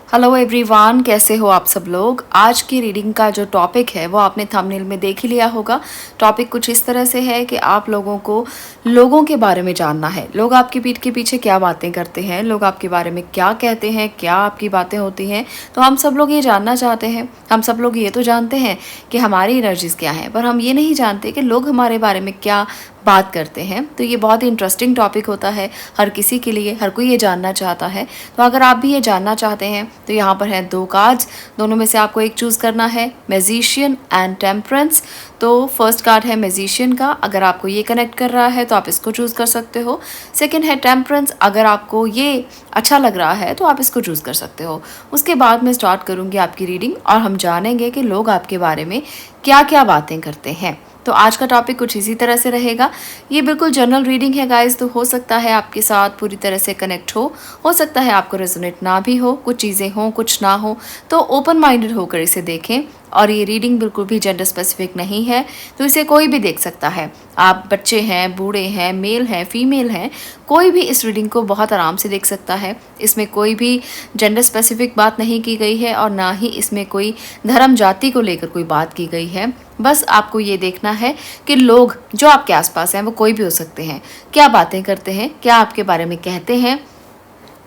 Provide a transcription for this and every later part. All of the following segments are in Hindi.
हेलो एवरीवन, कैसे हो आप सब लोग। आज की रीडिंग का जो टॉपिक है वो आपने थंबनेल में देख ही लिया होगा। टॉपिक कुछ इस तरह से है कि आप लोगों को लोगों के बारे में जानना है। लोग आपकी पीठ के पीछे क्या बातें करते हैं, लोग आपके बारे में क्या कहते हैं, क्या आपकी बातें होती हैं। तो हम सब लोग ये जानना चाहते हैं। हम सब लोग ये तो जानते हैं कि हमारी एनर्जीज क्या हैं, पर हम ये नहीं जानते कि लोग हमारे बारे में क्या बात करते हैं। तो ये बहुत ही इंटरेस्टिंग टॉपिक होता है हर किसी के लिए, हर कोई ये जानना चाहता है। तो अगर आप भी ये जानना चाहते हैं तो यहाँ पर हैं दो कार्ड्स, दोनों में से आपको एक चूज़ करना है, मैजिशियन एंड टेम्परेंस। तो फर्स्ट कार्ड है मैजिशियन का, अगर आपको ये कनेक्ट कर रहा है तो आप इसको चूज़ कर सकते हो। सेकंड है टेम्परेंस, अगर आपको ये अच्छा लग रहा है तो आप इसको चूज़ कर सकते हो। उसके बाद मैं स्टार्ट करूँगी आपकी रीडिंग और हम जानेंगे कि लोग आपके बारे में क्या क्या बातें करते हैं। तो आज का टॉपिक कुछ इसी तरह से रहेगा। ये बिल्कुल जनरल रीडिंग है गाइस, तो हो सकता है आपके साथ पूरी तरह से कनेक्ट हो सकता है आपको रेजोनेट ना भी हो, कुछ चीज़ें हों कुछ ना हो। तो ओपन माइंडेड होकर इसे देखें। और ये रीडिंग बिल्कुल भी जेंडर स्पेसिफिक नहीं है, तो इसे कोई भी देख सकता है। आप बच्चे हैं, बूढ़े हैं, मेल हैं, फीमेल हैं, कोई भी इस रीडिंग को बहुत आराम से देख सकता है। इसमें कोई भी जेंडर स्पेसिफिक बात नहीं की गई है और ना ही इसमें कोई धर्म जाति को लेकर कोई बात की गई है। बस आपको ये देखना है कि लोग जो आपके आसपास हैं वो कोई भी हो सकते हैं, क्या बातें करते हैं, क्या आपके बारे में कहते हैं।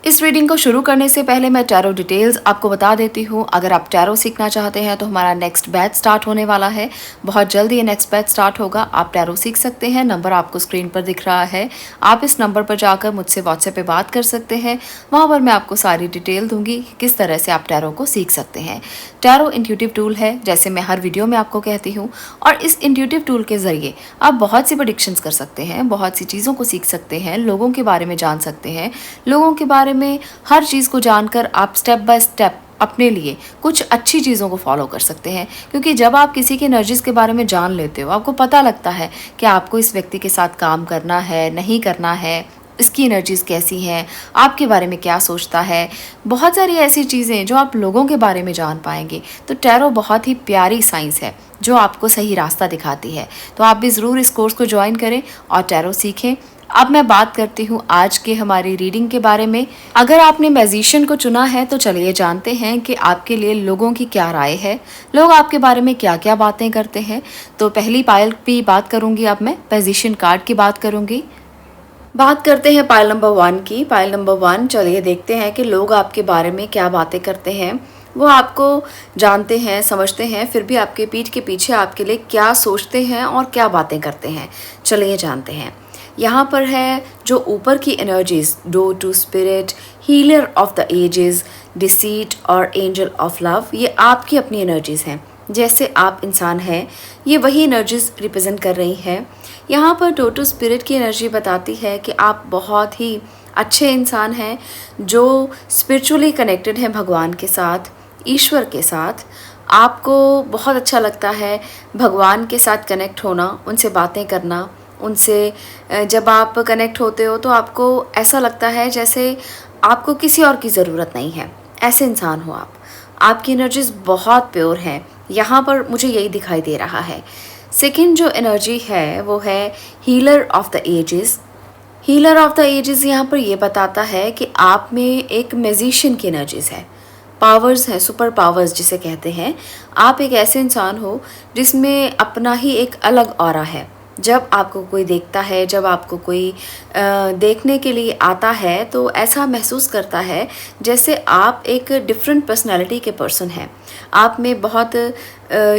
इस रीडिंग को शुरू करने से पहले मैं टैरो डिटेल्स आपको बता देती हूँ। अगर आप टैरो सीखना चाहते हैं तो हमारा नेक्स्ट बैच स्टार्ट होने वाला है, बहुत जल्द ये नेक्स्ट बैच स्टार्ट होगा। आप टैरो सीख सकते हैं, नंबर आपको स्क्रीन पर दिख रहा है। आप इस नंबर पर जाकर मुझसे व्हाट्सएप पे बात कर सकते हैं, वहाँ पर मैं आपको सारी डिटेल दूंगी कि किस तरह से आप टैरो को सीख सकते हैं। टैरो इंट्यूटिव टूल है, जैसे मैं हर वीडियो में आपको कहती हूँ, और इस इंट्यूटिव टूल के ज़रिए आप बहुत सी प्रेडिक्शंस कर सकते हैं, बहुत सी चीज़ों को सीख सकते हैं, लोगों के बारे में जान सकते हैं। लोगों के बारे में हर चीज़ को जानकर आप स्टेप बाय स्टेप अपने लिए कुछ अच्छी चीज़ों को फॉलो कर सकते हैं। क्योंकि जब आप किसी की एनर्जीज़ के बारे में जान लेते हो, आपको पता लगता है कि आपको इस व्यक्ति के साथ काम करना है नहीं करना है, इसकी एनर्जीज़ कैसी हैं, आपके बारे में क्या सोचता है। बहुत सारी ऐसी चीज़ें जो आप लोगों के बारे में जान पाएंगे। तो टैरो बहुत ही प्यारी साइंस है जो आपको सही रास्ता दिखाती है। तो आप भी ज़रूर इस कोर्स को ज्वाइन करें और टैरो सीखें। अब मैं बात करती हूँ आज के हमारी रीडिंग के बारे में। अगर आपने मैजिशियन को चुना है तो चलिए जानते हैं कि आपके लिए लोगों की क्या राय है, लोग आपके बारे में क्या क्या बातें करते हैं। तो पहली पायल की बात करूँगी, अब मैं मैजिशियन कार्ड की बात करूँगी। बात करते हैं पायल नंबर 1 की। पायल नंबर 1, चलिए देखते हैं कि लोग आपके बारे में क्या बातें करते हैं। वो आपको जानते हैं, समझते हैं, फिर भी आपके पीठ के पीछे आपके लिए क्या सोचते हैं और क्या बातें करते हैं। चलिए जानते हैं। यहाँ पर है जो ऊपर की energies, door to spirit, healer of the ages, deceit और एंजल ऑफ लव, ये आपकी अपनी एनर्जीज हैं। जैसे आप इंसान हैं, ये वही एनर्जीज रिप्रेजेंट कर रही हैं। यहाँ पर डोर टू स्पिरिट की एनर्जी बताती है कि आप बहुत ही अच्छे इंसान हैं जो स्पिरिचुअली कनेक्टेड हैं भगवान के साथ, ईश्वर के साथ। आपको बहुत अच्छा लगता है भगवान के साथ कनेक्ट होना, उनसे बातें करना। उनसे जब आप कनेक्ट होते हो तो आपको ऐसा लगता है जैसे आपको किसी और की ज़रूरत नहीं है, ऐसे इंसान हो आप। आपकी एनर्जीज बहुत प्योर हैं, यहाँ पर मुझे यही दिखाई दे रहा है। सेकंड जो एनर्जी है वो है healer of the ages. Healer of the ages यहाँ पर ये बताता है कि आप में एक मैजिशियन की एनर्जीज है, पावर्स हैं, सुपर पावर्स जिसे कहते हैं। आप एक ऐसे इंसान हो जिसमें अपना ही एक अलग ऑरा है। जब आपको कोई देखता है, जब आपको कोई देखने के लिए आता है तो ऐसा महसूस करता है जैसे आप एक डिफरेंट पर्सनालिटी के पर्सन हैं। आप में बहुत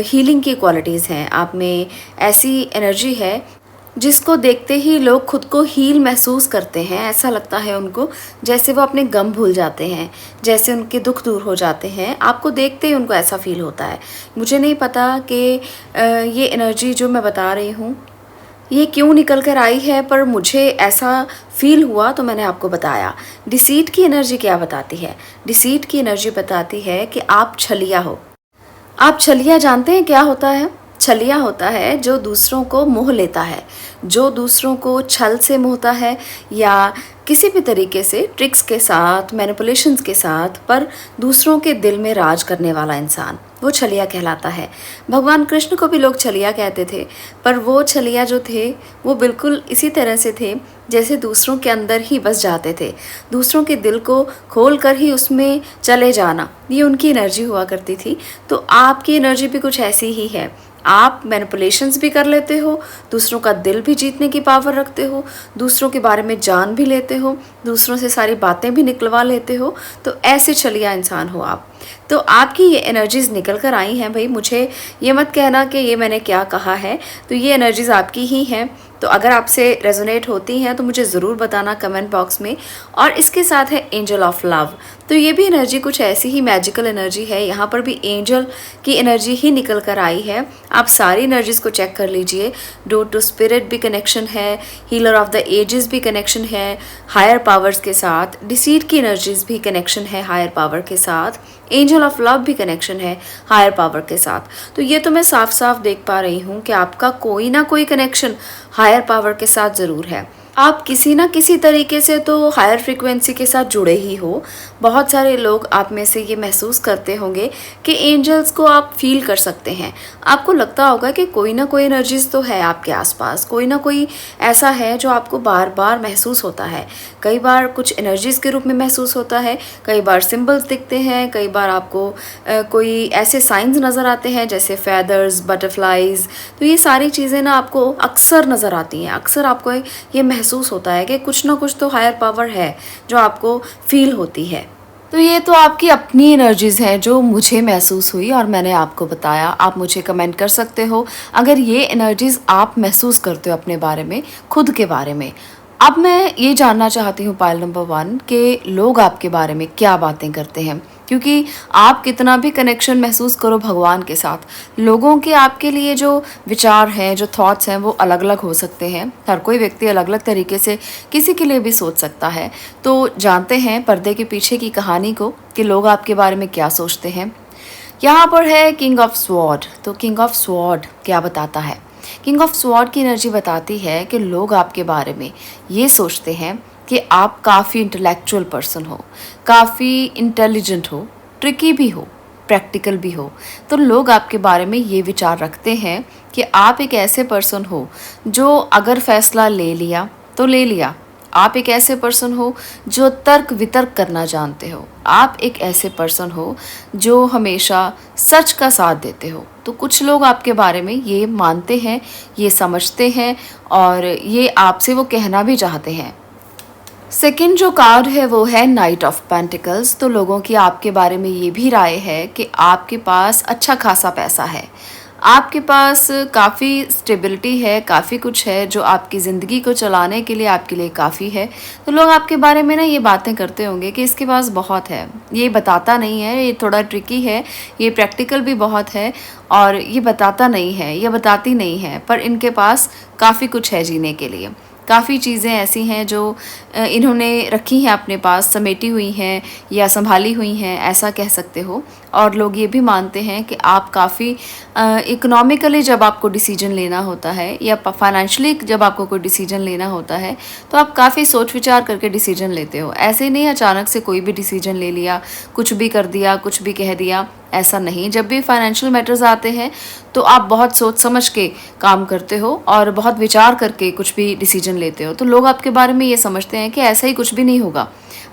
हीलिंग की क्वालिटीज़ हैं, आप में ऐसी एनर्जी है जिसको देखते ही लोग खुद को हील महसूस करते हैं। ऐसा लगता है उनको जैसे वो अपने गम भूल जाते हैं, जैसे उनके दुख दूर हो जाते हैं। आपको देखते ही उनको ऐसा फील होता है। मुझे नहीं पता कि ये एनर्जी जो मैं बता रही हूँ ये क्यों निकल कर आई है, पर मुझे ऐसा फील हुआ तो मैंने आपको बताया। डिसीट की एनर्जी क्या बताती है? डिसीट की एनर्जी बताती है कि आप छलिया हो। आप छलिया जानते हैं क्या होता है? छलिया होता है जो दूसरों को मोह लेता है, जो दूसरों को छल से मोहता है या किसी भी तरीके से ट्रिक्स के साथ, मैनिपुलेशंस के साथ, पर दूसरों के दिल में राज करने वाला इंसान, वो छलिया कहलाता है। भगवान कृष्ण को भी लोग छलिया कहते थे, पर वो छलिया जो थे वो बिल्कुल इसी तरह से थे जैसे दूसरों के अंदर ही बस जाते थे, दूसरों के दिल को खोल कर ही उसमें चले जाना, ये उनकी एनर्जी हुआ करती थी। तो आपकी एनर्जी भी कुछ ऐसी ही है। आप मैनिपुलेशंस भी कर लेते हो, दूसरों का दिल भी जीतने की पावर रखते हो, दूसरों के बारे में जान भी लेते हो, दूसरों से सारी बातें भी निकलवा लेते हो। तो ऐसे छलिया इंसान हो आप। तो आपकी ये एनर्जीज़ निकल कर आई हैं भाई। मुझे ये मत कहना कि ये मैंने क्या कहा है, तो ये एनर्जीज़ आपकी ही हैं। तो अगर आपसे रेजोनेट होती हैं तो मुझे ज़रूर बताना कमेंट बॉक्स में। और इसके साथ है एंजल ऑफ लव। तो ये भी एनर्जी कुछ ऐसी ही मैजिकल एनर्जी है। यहाँ पर भी एंजल की एनर्जी ही निकल कर आई है। आप सारी एनर्जीज़ को चेक कर लीजिए। डोर टू स्पिरिट भी कनेक्शन है, हीलर ऑफ द एजेस भी कनेक्शन है हायर पावर्स के साथ, डिसीट की एनर्जीज़ भी कनेक्शन है हायर पावर के साथ, एंजल ऑफ लव भी कनेक्शन है हायर पावर के साथ। तो ये तो मैं साफ साफ देख पा रही हूँ कि आपका कोई ना कोई कनेक्शन हायर पावर के साथ ज़रूर है। आप किसी ना किसी तरीके से तो हायर फ्रीक्वेंसी के साथ जुड़े ही हो। बहुत सारे लोग आप में से ये महसूस करते होंगे कि एंजल्स को आप फील कर सकते हैं। आपको लगता होगा कि कोई ना कोई एनर्जीज तो है आपके आसपास, कोई ना कोई ऐसा है जो आपको बार बार महसूस होता है। कई बार कुछ एनर्जीज के रूप में महसूस होता है, कई बार सिंबल्स दिखते हैं, कई बार आपको कोई ऐसे साइंस नज़र आते हैं जैसे फेदर्स, बटरफ्लाइज। तो ये सारी चीज़ें ना आपको अक्सर नज़र आती हैं। अक्सर आपको ये महसूस होता है कि कुछ ना कुछ तो हायर पावर है जो आपको फील होती है। तो ये तो आपकी अपनी एनर्जीज़ हैं जो मुझे महसूस हुई और मैंने आपको बताया। आप मुझे कमेंट कर सकते हो अगर ये एनर्जीज़ आप महसूस करते हो अपने बारे में, खुद के बारे में। अब मैं ये जानना चाहती हूँ पायल नंबर 1 कि लोग आपके बारे में क्या बातें करते हैं। क्योंकि आप कितना भी कनेक्शन महसूस करो भगवान के साथ, लोगों के आपके लिए जो विचार हैं, जो थॉट्स हैं, वो अलग अलग हो सकते हैं। हर कोई व्यक्ति अलग अलग तरीके से किसी के लिए भी सोच सकता है। तो जानते हैं पर्दे के पीछे की कहानी को कि लोग आपके बारे में क्या सोचते हैं। यहाँ पर है किंग ऑफ स्वॉर्ड। तो किंग ऑफ स्वॉर्ड क्या बताता है? किंग ऑफ स्वॉर्ड की एनर्जी बताती है कि लोग आपके बारे में ये सोचते हैं कि आप काफ़ी इंटेलेक्चुअल पर्सन हो, काफ़ी इंटेलिजेंट हो, ट्रिकी भी हो, प्रैक्टिकल भी हो। तो लोग आपके बारे में ये विचार रखते हैं कि आप एक ऐसे पर्सन हो जो अगर फैसला ले लिया तो ले लिया। आप एक ऐसे पर्सन हो जो तर्क वितर्क करना जानते हो। आप एक ऐसे पर्सन हो जो हमेशा सच का साथ देते हो। तो कुछ लोग आपके बारे में ये मानते हैं, ये समझते हैं और ये आपसे वो कहना भी चाहते हैं। सेकंड जो कार्ड है वो है नाइट ऑफ पेंटिकल्स। तो लोगों की आपके बारे में ये भी राय है कि आपके पास अच्छा खासा पैसा है, आपके पास काफ़ी स्टेबिलिटी है, काफ़ी कुछ है जो आपकी ज़िंदगी को चलाने के लिए आपके लिए काफ़ी है। तो लोग आपके बारे में ना ये बातें करते होंगे कि इसके पास बहुत है, ये बताता नहीं है, ये थोड़ा ट्रिकी है, ये प्रैक्टिकल भी बहुत है और ये बताता नहीं है, ये बताती नहीं है, पर इनके पास काफ़ी कुछ है जीने के लिए। काफ़ी चीज़ें ऐसी हैं जो इन्होंने रखी हैं अपने पास, समेटी हुई हैं या संभाली हुई हैं, ऐसा कह सकते हो। और लोग ये भी मानते हैं कि आप काफ़ी इकोनॉमिकली जब आपको डिसीजन लेना होता है या फाइनेंशियली जब आपको कोई डिसीजन लेना होता है तो आप काफ़ी सोच विचार करके डिसीजन लेते हो। ऐसे नहीं अचानक से कोई भी डिसीजन ले लिया, कुछ भी कर दिया, कुछ भी कह दिया, ऐसा नहीं। जब भी फाइनेंशियल मैटर्स आते हैं तो आप बहुत सोच समझ के काम करते हो और बहुत विचार करके कुछ भी डिसीजन लेते हो। तो लोग आपके बारे में ये समझते हैं कि ऐसा ही कुछ भी नहीं होगा।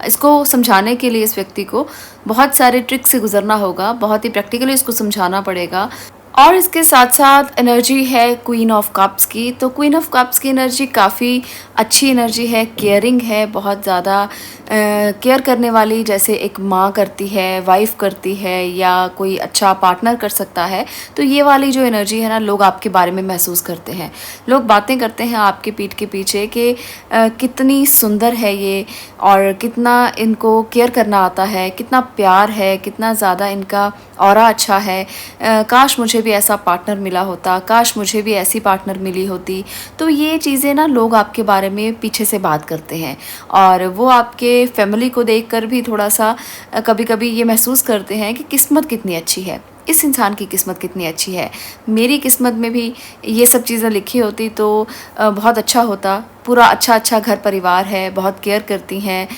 इसको समझाने के लिए इस व्यक्ति को बहुत सारे ट्रिक से गुजरना होगा, बहुत ही प्रैक्टिकली इसको समझाना पड़ेगा। और इसके साथ साथ एनर्जी है क्वीन ऑफ कप्स की। तो क्वीन ऑफ कप्स की एनर्जी काफ़ी अच्छी एनर्जी है, केयरिंग है, बहुत ज़्यादा केयर करने वाली, जैसे एक माँ करती है, वाइफ करती है या कोई अच्छा पार्टनर कर सकता है। तो ये वाली जो एनर्जी है ना, लोग आपके बारे में महसूस करते हैं। लोग बातें करते हैं आपके पीठ के पीछे कि कितनी सुंदर है ये और कितना इनको केयर करना आता है, कितना प्यार है, कितना ज़्यादा इनका ऑरा अच्छा है। काश मुझे भी ऐसा पार्टनर मिला होता, काश मुझे भी ऐसी पार्टनर मिली होती। तो ये चीज़ें ना लोग आपके बारे में पीछे से बात करते हैं और वो आपके फैमिली को देखकर भी थोड़ा सा कभी कभी ये महसूस करते हैं कि किस्मत कितनी अच्छी है, इस इंसान की किस्मत कितनी अच्छी है, मेरी किस्मत में भी ये सब चीज़ें लिखी होती तो बहुत अच्छा होता। पूरा अच्छा अच्छा घर परिवार है, बहुत केयर करती हैं।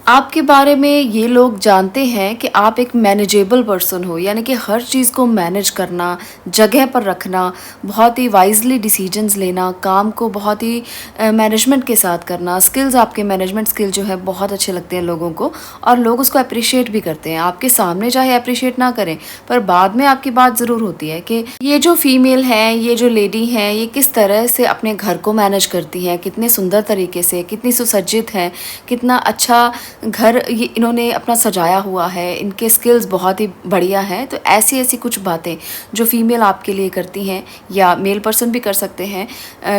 आपके बारे में ये लोग जानते हैं कि आप एक मैनेजेबल पर्सन हो, यानी कि हर चीज़ को मैनेज करना, जगह पर रखना, बहुत ही वाइजली डिसीजंस लेना, काम को बहुत ही मैनेजमेंट के साथ करना। स्किल्स, आपके मैनेजमेंट स्किल जो है बहुत अच्छे लगते हैं लोगों को, और लोग उसको अप्रिशिएट भी करते हैं। आपके सामने चाहे अप्रिशिएट ना करें, पर बाद में आपकी बात ज़रूर होती है कि ये जो फीमेल हैं, ये जो लेडी हैं, ये किस तरह से अपने घर को मैनेज करती हैं, कितने सुंदर तरीके से, कितनी सुसज्जित हैं, कितना अच्छा घर ये इन्होंने अपना सजाया हुआ है, इनके स्किल्स बहुत ही बढ़िया हैं। तो ऐसी ऐसी कुछ बातें जो फीमेल आपके लिए करती हैं, या मेल पर्सन भी कर सकते हैं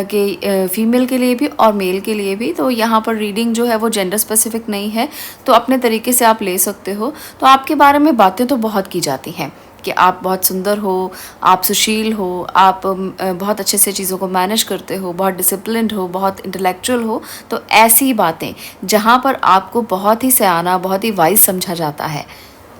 कि फीमेल के लिए भी और मेल के लिए भी। तो यहाँ पर रीडिंग जो है वो जेंडर स्पेसिफिक नहीं है, तो अपने तरीके से आप ले सकते हो। तो आपके बारे में बातें तो बहुत की जाती हैं कि आप बहुत सुंदर हो, आप सुशील हो, आप बहुत अच्छे से चीज़ों को मैनेज करते हो, बहुत डिसिप्लिन्ड हो, बहुत इंटेलेक्चुअल हो। तो ऐसी बातें जहाँ पर आपको बहुत ही सयाना, बहुत ही वाइज समझा जाता है,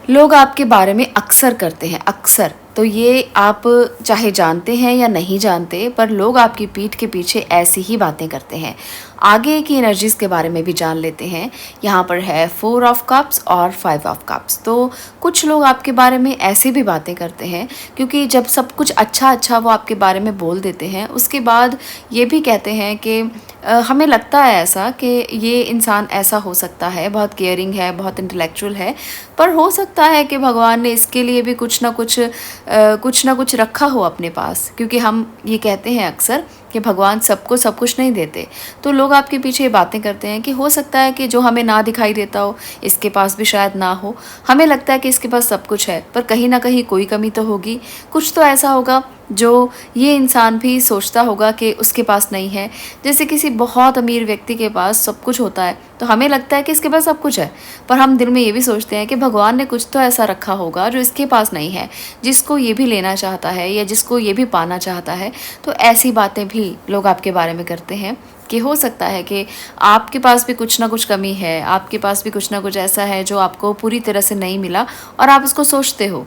लोग आपके बारे में अक्सर करते हैं, अक्सर। तो ये आप चाहे जानते हैं या नहीं जानते, पर लोग आपकी पीठ के पीछे ऐसी ही बातें करते हैं। आगे की एनर्जीज़ के बारे में भी जान लेते हैं। यहाँ पर है 4 ऑफ कप्स और 5 ऑफ कप्स। तो कुछ लोग आपके बारे में ऐसी भी बातें करते हैं, क्योंकि जब सब कुछ अच्छा अच्छा वो आपके बारे में बोल देते हैं, उसके बाद ये भी कहते हैं कि हमें लगता है ऐसा कि ये इंसान ऐसा हो सकता है, बहुत केयरिंग है, बहुत इंटेलेक्चुअल है, पर हो सकता है कि भगवान ने इसके लिए भी कुछ ना कुछ रखा हो अपने पास। क्योंकि हम ये कहते हैं अक्सर कि भगवान सबको सब कुछ नहीं देते। तो लोग आपके पीछे ये बातें करते हैं कि हो सकता है कि जो हमें ना दिखाई देता हो, इसके पास भी शायद ना हो। हमें लगता है कि इसके पास सब कुछ है, पर कहीं ना कहीं कोई कमी तो होगी, कुछ तो ऐसा होगा जो ये इंसान भी सोचता होगा कि उसके पास नहीं है। जैसे किसी बहुत अमीर व्यक्ति के पास सब कुछ होता है, तो हमें लगता है कि इसके पास सब कुछ है, पर हम दिल में ये भी सोचते हैं कि भगवान ने कुछ तो ऐसा रखा होगा जो इसके पास नहीं है, जिसको ये भी लेना चाहता है या जिसको ये भी पाना चाहता है। तो ऐसी बातें भी लोग आपके बारे में करते हैं कि हो सकता है कि आपके पास भी कुछ ना कुछ कमी है, आपके पास भी कुछ ना कुछ ऐसा है जो आपको पूरी तरह से नहीं मिला और आप उसको सोचते हो।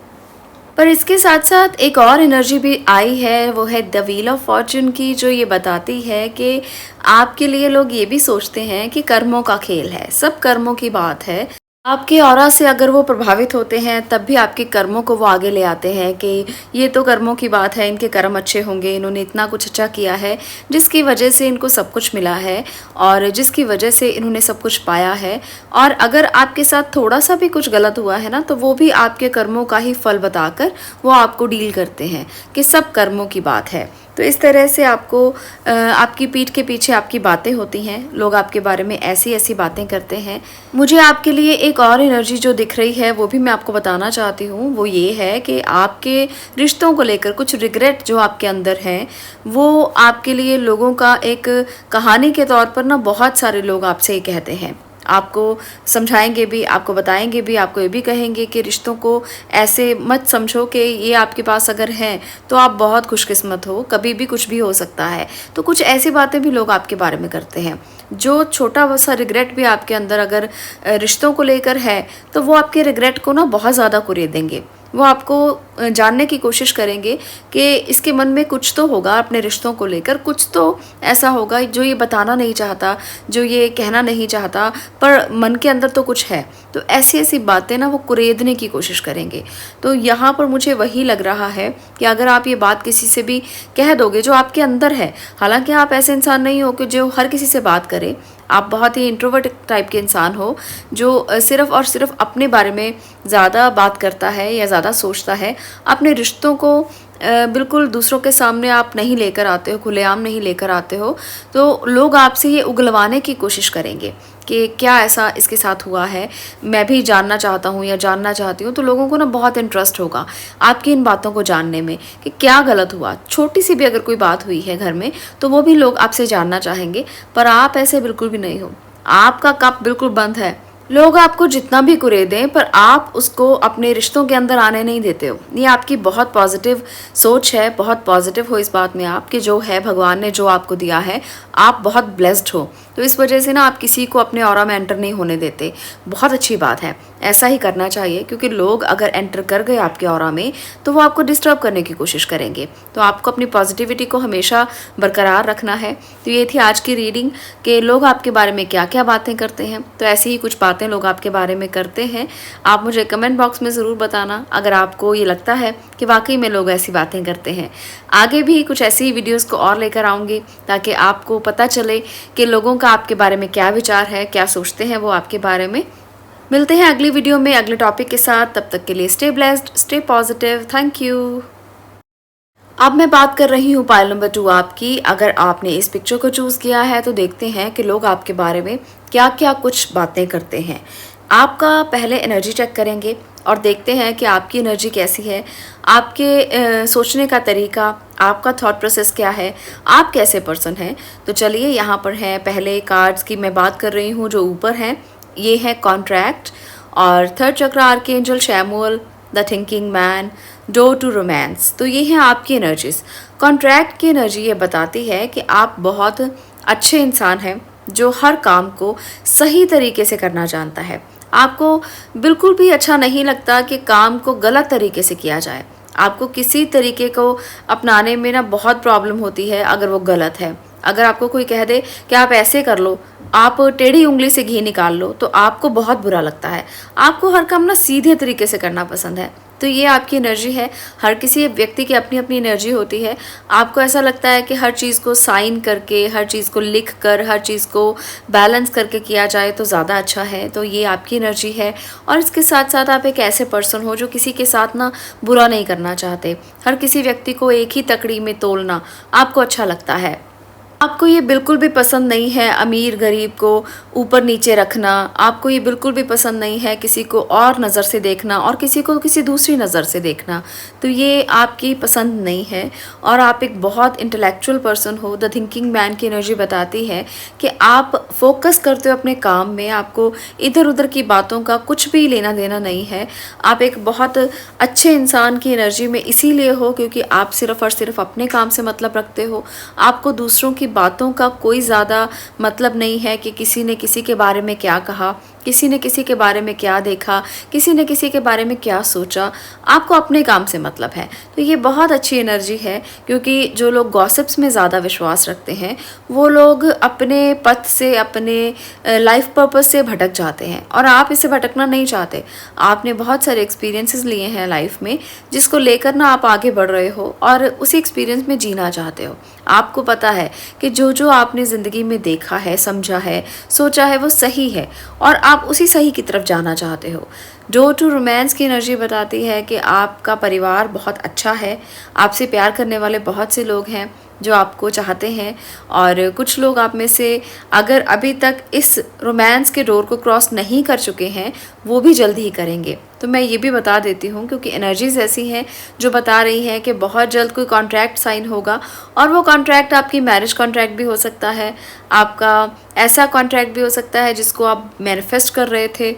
पर इसके साथ साथ एक और एनर्जी भी आई है, वो है द व्हील ऑफ फॉर्च्यून की, जो ये बताती है कि आपके लिए लोग ये भी सोचते हैं कि कर्मों का खेल है, सब कर्मों की बात है। आपके ऑरा से अगर वो प्रभावित होते हैं, तब भी आपके कर्मों को वो आगे ले आते हैं कि ये तो कर्मों की बात है, इनके कर्म अच्छे होंगे, इन्होंने इतना कुछ अच्छा किया है जिसकी वजह से इनको सब कुछ मिला है और जिसकी वजह से इन्होंने सब कुछ पाया है। और अगर आपके साथ थोड़ा सा भी कुछ गलत हुआ है ना, तो वो भी आपके कर्मों का ही फल बताकर वो आपको डील करते हैं कि सब कर्मों की बात है। तो इस तरह से आपको आपकी पीठ के पीछे आपकी बातें होती हैं, लोग आपके बारे में ऐसी ऐसी बातें करते हैं। मुझे आपके लिए एक और एनर्जी जो दिख रही है वो भी मैं आपको बताना चाहती हूँ। वो ये है कि आपके रिश्तों को लेकर कुछ रिग्रेट जो आपके अंदर है, वो आपके लिए लोगों का एक कहानी के तौर पर ना बहुत सारे लोग आपसे ये कहते हैं, आपको समझाएंगे भी, आपको बताएंगे भी, आपको ये भी कहेंगे कि रिश्तों को ऐसे मत समझो कि ये आपके पास अगर हैं तो आप बहुत खुशकिस्मत हो, कभी भी कुछ भी हो सकता है। तो कुछ ऐसी बातें भी लोग आपके बारे में करते हैं। जो छोटा सा रिग्रेट भी आपके अंदर अगर रिश्तों को लेकर है, तो वो आपके रिग्रेट को ना बहुत ज़्यादा कुरेद देंगे। वो आपको जानने की कोशिश करेंगे कि इसके मन में कुछ तो होगा अपने रिश्तों को लेकर, कुछ तो ऐसा होगा जो ये बताना नहीं चाहता, जो ये कहना नहीं चाहता, पर मन के अंदर तो कुछ है। तो ऐसी ऐसी बातें ना वो कुरेदने की कोशिश करेंगे। तो यहाँ पर मुझे वही लग रहा है कि अगर आप ये बात किसी से भी कह दोगे जो आपके अंदर है, हालांकि आप ऐसे इंसान नहीं हो कि जो हर किसी से बात करे, आप बहुत ही इंट्रोवर्ट टाइप के इंसान हो जो सिर्फ़ और सिर्फ अपने बारे में ज़्यादा बात करता है या ज़्यादा सोचता है। अपने रिश्तों को बिल्कुल दूसरों के सामने आप नहीं लेकर आते हो, खुलेआम नहीं लेकर आते हो। तो लोग आपसे ये उगलवाने की कोशिश करेंगे कि क्या ऐसा इसके साथ हुआ है, मैं भी जानना चाहता हूँ या जानना चाहती हूँ। तो लोगों को ना बहुत इंटरेस्ट होगा आपकी इन बातों को जानने में कि क्या गलत हुआ। छोटी सी भी अगर कोई बात हुई है घर में, तो वो भी लोग आपसे जानना चाहेंगे। पर आप ऐसे बिल्कुल भी नहीं हो, आपका कप बिल्कुल बंद है। लोग आपको जितना भी कुरेदें, पर आप उसको अपने रिश्तों के अंदर आने नहीं देते हो। ये आपकी बहुत पॉजिटिव सोच है, बहुत पॉजिटिव हो इस बात में आप कि जो है भगवान ने जो आपको दिया है, आप बहुत ब्लेस्ड हो। तो इस वजह से ना आप किसी को अपने ऑरा में एंटर नहीं होने देते। बहुत अच्छी बात है, ऐसा ही करना चाहिए, क्योंकि लोग अगर एंटर कर गए आपके ऑरा में तो वो आपको डिस्टर्ब करने की कोशिश करेंगे। तो आपको अपनी पॉजिटिविटी को हमेशा बरकरार रखना है। तो ये थी आज की रीडिंग कि लोग आपके बारे में क्या क्या बातें करते हैं। तो ऐसी ही कुछ बातें बातें लोग आपके बारे में करते हैं, आप मुझे कमेंट बॉक्स में ज़रूर बताना अगर आपको ये लगता है कि वाकई में लोग ऐसी बातें करते हैं। आगे भी कुछ ऐसी ही वीडियोस को और लेकर आऊँगी ताकि आपको पता चले कि लोगों का आपके बारे में क्या विचार है, क्या सोचते हैं वो आपके बारे में। मिलते हैं अगली वीडियो में अगले टॉपिक के साथ, तब तक के लिए stay blessed, stay positive, thank you. अब मैं बात कर रही हूँ पाइल नंबर 2 आपकी। अगर आपने इस पिक्चर को चूज़ किया है तो देखते हैं कि लोग आपके बारे में क्या क्या कुछ बातें करते हैं। आपका पहले एनर्जी चेक करेंगे और देखते हैं कि आपकी एनर्जी कैसी है, आपके सोचने का तरीका, आपका थॉट प्रोसेस क्या है, आप कैसे पर्सन हैं। तो चलिए यहाँ पर हैं पहले कार्ड्स की मैं बात कर रही हूँ जो ऊपर हैं, ये है कॉन्ट्रैक्ट और third chakra archangel Chamuel, the thinking man, door to romance. तो ये हैं आपकी एनर्जीज। कॉन्ट्रैक्ट की एनर्जी ये बताती है कि आप बहुत अच्छे इंसान हैं जो हर काम को सही तरीके से करना जानता है। आपको बिल्कुल भी अच्छा नहीं लगता कि काम को गलत तरीके से किया जाए। आपको किसी तरीके को अपनाने में ना बहुत प्रॉब्लम होती है अगर वो गलत है। अगर आपको कोई कह दे कि आप ऐसे कर लो, आप टेढ़ी उंगली से घी निकाल लो, तो आपको बहुत बुरा लगता है। आपको हर काम ना सीधे तरीके से करना पसंद है। तो ये आपकी एनर्जी है। हर किसी व्यक्ति की अपनी अपनी एनर्जी होती है। आपको ऐसा लगता है कि हर चीज़ को साइन करके, हर चीज़ को लिख कर, हर चीज़ को बैलेंस करके किया जाए तो ज़्यादा अच्छा है। तो ये आपकी एनर्जी है। और इसके साथ साथ आप एक ऐसे पर्सन हो जो किसी के साथ ना बुरा नहीं करना चाहते। हर किसी व्यक्ति को एक ही तकड़ी में तोलना आपको अच्छा लगता है। आपको ये बिल्कुल भी पसंद नहीं है अमीर गरीब को ऊपर नीचे रखना। आपको ये बिल्कुल भी पसंद नहीं है किसी को और नज़र से देखना और किसी को किसी दूसरी नज़र से देखना। तो ये आपकी पसंद नहीं है। और आप एक बहुत इंटेलेक्चुअल पर्सन हो। द थिंकिंग मैन की एनर्जी बताती है कि आप फोकस करते हो अपने काम में। आपको इधर उधर की बातों का कुछ भी लेना देना नहीं है। आप एक बहुत अच्छे इंसान की एनर्जी में इसीलिए हो क्योंकि आप सिर्फ़ और सिर्फ अपने काम से मतलब रखते हो। आपको दूसरों की बातों का कोई ज़्यादा मतलब नहीं है कि किसी ने किसी के बारे में क्या कहा, किसी ने किसी के बारे में क्या देखा, किसी ने किसी के बारे में क्या सोचा। आपको अपने काम से मतलब है। तो ये बहुत अच्छी एनर्जी है क्योंकि जो लोग गॉसिप्स में ज़्यादा विश्वास रखते हैं वो लोग अपने पथ से, अपने लाइफ पर्पस से भटक जाते हैं और आप इससे भटकना नहीं चाहते। आपने बहुत सारे एक्सपीरियंसेस लिए हैं लाइफ में जिसको लेकर ना आप आगे बढ़ रहे हो और उसी एक्सपीरियंस में जीना चाहते हो। आपको पता है कि जो जो आपने ज़िंदगी में देखा है, समझा है, सोचा है वो सही है और आप उसी सही की तरफ जाना चाहते हो। डोर टू रोमांस की एनर्जी बताती है कि आपका परिवार बहुत अच्छा है। आपसे प्यार करने वाले बहुत से लोग हैं जो आपको चाहते हैं और कुछ लोग आप में से अगर अभी तक इस रोमांस के डोर को क्रॉस नहीं कर चुके हैं वो भी जल्द ही करेंगे। तो मैं ये भी बता देती हूँ क्योंकि एनर्जीज ऐसी हैं जो बता रही हैं कि बहुत जल्द कोई कॉन्ट्रैक्ट साइन होगा और वो कॉन्ट्रैक्ट आपकी मैरिज कॉन्ट्रैक्ट भी हो सकता है। आपका ऐसा कॉन्ट्रैक्ट भी हो सकता है जिसको आप मैनिफेस्ट कर रहे थे।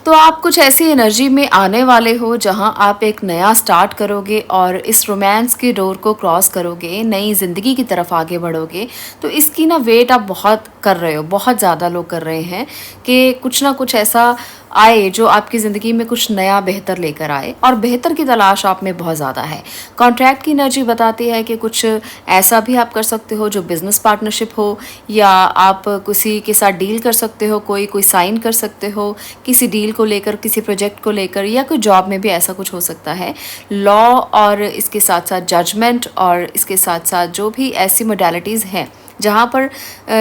तो आप कुछ ऐसी एनर्जी में आने वाले हो जहां आप एक नया स्टार्ट करोगे और इस रोमांस के डोर को क्रॉस करोगे, नई ज़िंदगी की तरफ आगे बढ़ोगे। तो इसकी ना वेट आप बहुत कर रहे हो, बहुत ज़्यादा लोग कर रहे हैं कि कुछ ना कुछ ऐसा आए जो आपकी ज़िंदगी में कुछ नया बेहतर लेकर आए और बेहतर की तलाश आप में बहुत ज़्यादा है। कॉन्ट्रैक्ट की एनर्जी बताती है कि कुछ ऐसा भी आप कर सकते हो जो बिज़नेस पार्टनरशिप हो या आप किसी के साथ डील कर सकते हो, कोई साइन कर सकते हो किसी डील को लेकर, किसी प्रोजेक्ट को लेकर या कोई जॉब में भी ऐसा कुछ हो सकता है। लॉ और इसके साथ साथ जजमेंट और इसके साथ साथ जो भी ऐसी मोडालिटीज़ हैं जहाँ पर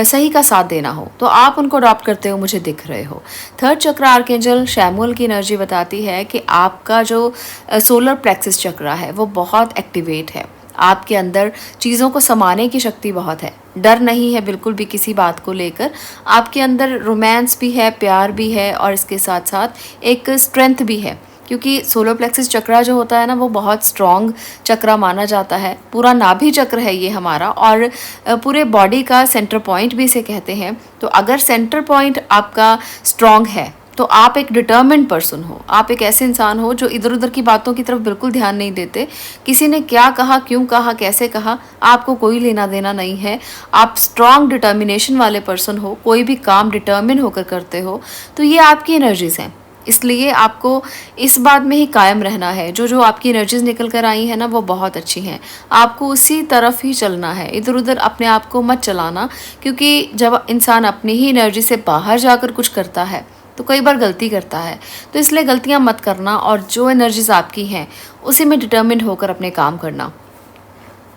सही का साथ देना हो तो आप उनको अडॉप्ट करते हो मुझे दिख रहे हो। थर्ड चक्र आर्कएंजल शैमुअल की एनर्जी बताती है कि आपका जो सोलर प्लेक्सिस चक्र है वो बहुत एक्टिवेट है। आपके अंदर चीज़ों को समाने की शक्ति बहुत है। डर नहीं है बिल्कुल भी किसी बात को लेकर। आपके अंदर रोमांस भी है, प्यार भी है और इसके साथ साथ एक स्ट्रेंथ भी है क्योंकि सोलर प्लेक्सिस चक्रा जो होता है ना वो बहुत स्ट्रॉन्ग चक्रा माना जाता है। पूरा नाभि चक्र है ये हमारा और पूरे बॉडी का सेंटर पॉइंट भी इसे कहते हैं। तो अगर सेंटर पॉइंट आपका स्ट्रॉन्ग है तो आप एक डिटर्मिन्ड पर्सन हो। आप एक ऐसे इंसान हो जो इधर उधर की बातों की तरफ बिल्कुल ध्यान नहीं देते। किसी ने क्या कहा, क्यों कहा, कैसे कहा, आपको कोई लेना देना नहीं है। आप स्ट्रॉन्ग डिटर्मिनेशन वाले पर्सन हो, कोई भी काम डिटर्मिन होकर करते हो। तो ये आपकी एनर्जीज़ हैं, इसलिए आपको इस बात में ही कायम रहना है। जो जो आपकी एनर्जीज निकल कर आई हैं ना वो बहुत अच्छी हैं। आपको उसी तरफ ही चलना है, इधर उधर अपने आप को मत चलाना क्योंकि जब इंसान अपनी ही एनर्जी से बाहर जाकर कुछ करता है तो कई बार गलती करता है। तो इसलिए गलतियाँ मत करना और जो एनर्जीज़ आपकी हैं उसी में डिटर्मिन्ड होकर अपने काम करना।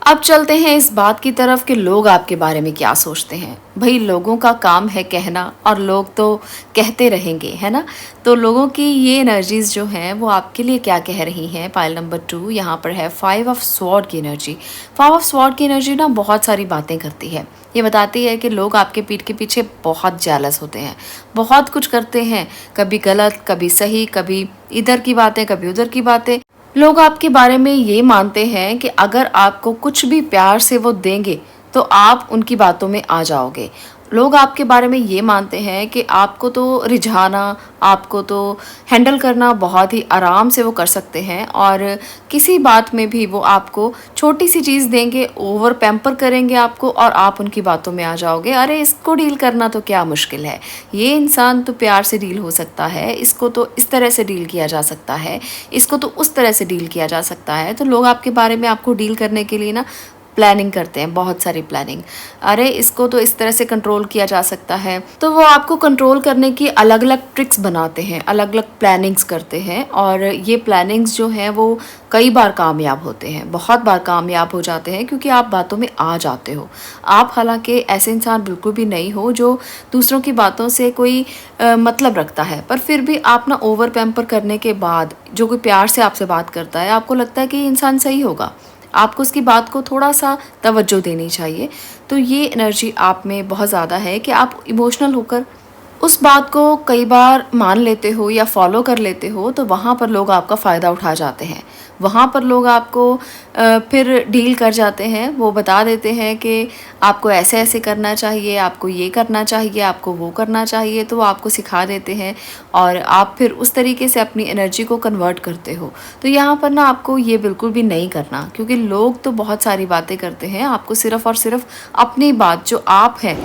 अब चलते हैं इस बात की तरफ कि लोग आपके बारे में क्या सोचते हैं। भाई लोगों का काम है कहना और लोग तो कहते रहेंगे, है ना? तो लोगों की ये एनर्जीज़ जो हैं वो आपके लिए क्या कह रही हैं। पाइल नंबर 2 यहाँ पर है 5 ऑफ स्वॉर्ड की एनर्जी। 5 ऑफ स्वॉर्ड की एनर्जी ना बहुत सारी बातें करती है। ये बताती है कि लोग आपके पीठ के पीछे बहुत जेलस होते हैं, बहुत कुछ करते हैं, कभी गलत, कभी सही, कभी इधर की बातें, कभी उधर की बातें। लोग आपके बारे में ये मानते हैं कि अगर आपको कुछ भी प्यार से वो देंगे तो आप उनकी बातों में आ जाओगे। लोग आपके बारे में ये मानते हैं कि आपको तो रिझाना, आपको तो हैंडल करना बहुत ही आराम से वो कर सकते हैं और किसी बात में भी वो आपको छोटी सी चीज़ देंगे, ओवर पैम्पर करेंगे आपको और आप उनकी बातों में आ जाओगे। अरे इसको डील करना तो क्या मुश्किल है, ये इंसान तो प्यार से डील हो सकता है, इसको तो इस तरह से डील किया जा सकता है, इसको तो उस तरह से डील किया जा सकता है। तो लोग आपके बारे में आपको डील करने के लिए ना प्लानिंग करते हैं, बहुत सारी प्लानिंग। अरे इसको तो इस तरह से कंट्रोल किया जा सकता है। तो वो आपको कंट्रोल करने की अलग अलग ट्रिक्स बनाते हैं, अलग अलग प्लानिंग्स करते हैं और ये प्लानिंग्स जो हैं वो कई बार कामयाब होते हैं, बहुत बार कामयाब हो जाते हैं क्योंकि आप बातों में आ जाते हो। आप हालांकि ऐसे इंसान बिल्कुल भी नहीं हो जो दूसरों की बातों से कोई मतलब रखता है, पर फिर भी आप ना ओवर पैम्पर करने के बाद जो कोई प्यार से आपसे बात करता है, आपको लगता है कि ये इंसान सही होगा, आपको उसकी बात को थोड़ा सा तवज्जो देनी चाहिए। तो ये एनर्जी आप में बहुत ज़्यादा है कि आप इमोशनल होकर उस बात को कई बार मान लेते हो या फॉलो कर लेते हो, तो वहाँ पर लोग आपका फ़ायदा उठा जाते हैं। वहाँ पर लोग आपको फिर डील कर जाते हैं, वो बता देते हैं कि आपको ऐसे ऐसे करना चाहिए, आपको ये करना चाहिए, आपको वो करना चाहिए, तो वो आपको सिखा देते हैं और आप फिर उस तरीके से अपनी एनर्जी को कन्वर्ट करते हो। तो यहाँ पर ना आपको ये बिल्कुल भी नहीं करना, क्योंकि लोग तो बहुत सारी बातें करते हैं, आपको सिर्फ़ और सिर्फ अपनी बात जो आप हैं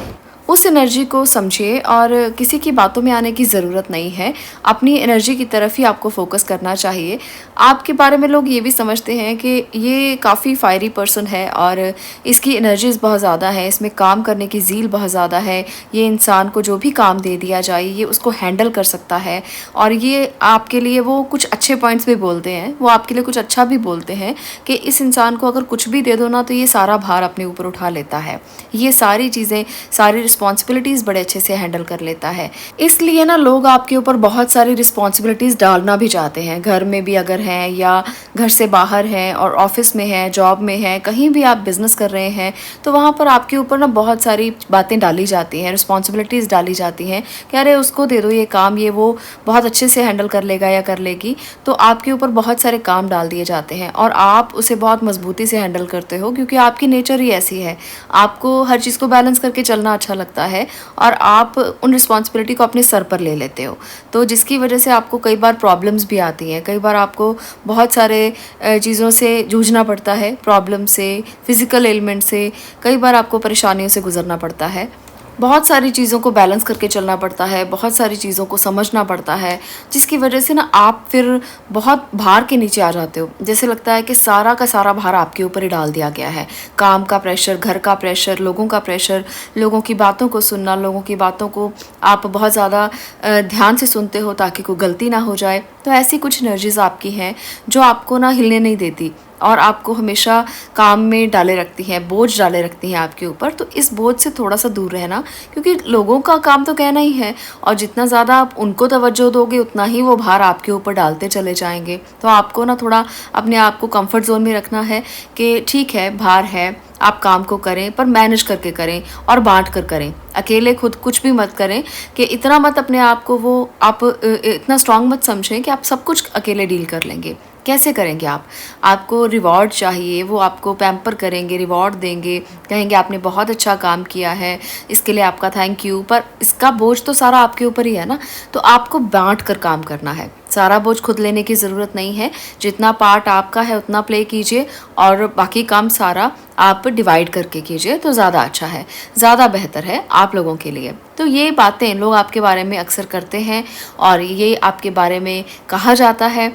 उस एनर्जी को समझिए और किसी की बातों में आने की ज़रूरत नहीं है। अपनी एनर्जी की तरफ ही आपको फोकस करना चाहिए। आपके बारे में लोग ये भी समझते हैं कि ये काफ़ी फायरी पर्सन है और इसकी एनर्जीज़ बहुत ज़्यादा है, इसमें काम करने की ज़ील बहुत ज़्यादा है, ये इंसान को जो भी काम दे दिया जाए ये उसको हैंडल कर सकता है और ये आपके लिए वो कुछ अच्छे पॉइंट्स भी बोलते हैं, वो आपके लिए कुछ अच्छा भी बोलते हैं कि इस इंसान को अगर कुछ भी दे दो ना तो ये सारा भार अपने ऊपर उठा लेता है, ये सारी चीज़ें, सारी रिस्पॉन्सिबिलिटीज़ बड़े अच्छे से हैंडल कर लेता है। इसलिए ना लोग आपके ऊपर बहुत सारी रिस्पॉन्सिबिलिटीज़ डालना भी चाहते हैं, घर में भी अगर हैं या घर से बाहर हैं और ऑफिस में हैं, जॉब में हैं, कहीं भी आप बिज़नेस कर रहे हैं तो वहाँ पर आपके ऊपर ना बहुत सारी बातें डाली जाती हैं, रिस्पॉन्सिबिलिटीज़ डाली जाती हैं कि अरे उसको दे दो ये काम, ये वो बहुत अच्छे से हैंडल कर लेगा या कर लेगी। तो आपके ऊपर बहुत सारे काम डाल दिए जाते हैं और आप उसे बहुत मजबूती से हैंडल करते हो क्योंकि आपकी नेचर ही ऐसी है, आपको हर चीज़ को बैलेंस करके चलना अच्छा लगता है और आप उन रिस्पॉन्सिबिलिटी को अपने सर पर ले लेते हो। तो जिसकी वजह से आपको कई बार प्रॉब्लम्स भी आती हैं, कई बार आपको बहुत सारे चीज़ों से जूझना पड़ता है, प्रॉब्लम से, फिज़िकल एलिमेंट से, कई बार आपको परेशानियों से गुजरना पड़ता है, बहुत सारी चीज़ों को बैलेंस करके चलना पड़ता है, बहुत सारी चीज़ों को समझना पड़ता है, जिसकी वजह से ना आप फिर बहुत भार के नीचे आ जाते हो। जैसे लगता है कि सारा का सारा भार आपके ऊपर ही डाल दिया गया है, काम का प्रेशर, घर का प्रेशर, लोगों का प्रेशर, लोगों की बातों को सुनना, लोगों की बातों को आप बहुत ज़्यादा ध्यान से सुनते हो ताकि कोई गलती ना हो जाए। तो ऐसी कुछ एनर्जीज़ आपकी हैं जो आपको ना हिलने नहीं देती और आपको हमेशा काम में डाले रखती हैं, बोझ डाले रखती हैं आपके ऊपर। तो इस बोझ से थोड़ा सा दूर रहना, क्योंकि लोगों का काम तो कहना ही है और जितना ज़्यादा आप उनको तवज्जो दोगे उतना ही वो भार आपके ऊपर डालते चले जाएंगे। तो आपको ना थोड़ा अपने आप को कंफर्ट जोन में रखना है कि ठीक है भार है, आप काम को करें पर मैनेज करके करें और बांट कर करें, अकेले खुद कुछ भी मत करें कि इतना मत अपने आप को वो आप इतना स्ट्रांग मत समझें कि आप सब कुछ अकेले डील कर लेंगे। कैसे करेंगे आप? आपको रिवॉर्ड चाहिए, वो आपको पैम्पर करेंगे, रिवॉर्ड देंगे, कहेंगे आपने बहुत अच्छा काम किया है, इसके लिए आपका थैंक यू, पर इसका बोझ तो सारा आपके ऊपर ही है ना। तो आपको बांट कर काम करना है, सारा बोझ खुद लेने की ज़रूरत नहीं है, जितना पार्ट आपका है उतना प्ले कीजिए और बाकी काम सारा आप डिवाइड करके कीजिए तो ज़्यादा अच्छा है, ज़्यादा बेहतर है आप लोगों के लिए। तो ये बातें लोग आपके बारे में अक्सर करते हैं और ये आपके बारे में कहा जाता है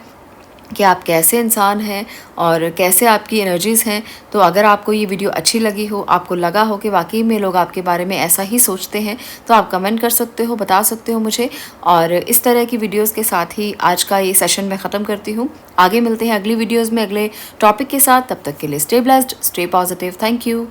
कि आप कैसे इंसान हैं और कैसे आपकी एनर्जीज़ हैं। तो अगर आपको ये वीडियो अच्छी लगी हो, आपको लगा हो कि वाक़ई में लोग आपके बारे में ऐसा ही सोचते हैं, तो आप कमेंट कर सकते हो, बता सकते हो मुझे। और इस तरह की वीडियोज़ के साथ ही आज का ये सेशन मैं ख़त्म करती हूँ। आगे मिलते हैं अगली वीडियोज़ में अगले टॉपिक के साथ। तब तक के लिए stay blessed, stay positive. Thank you.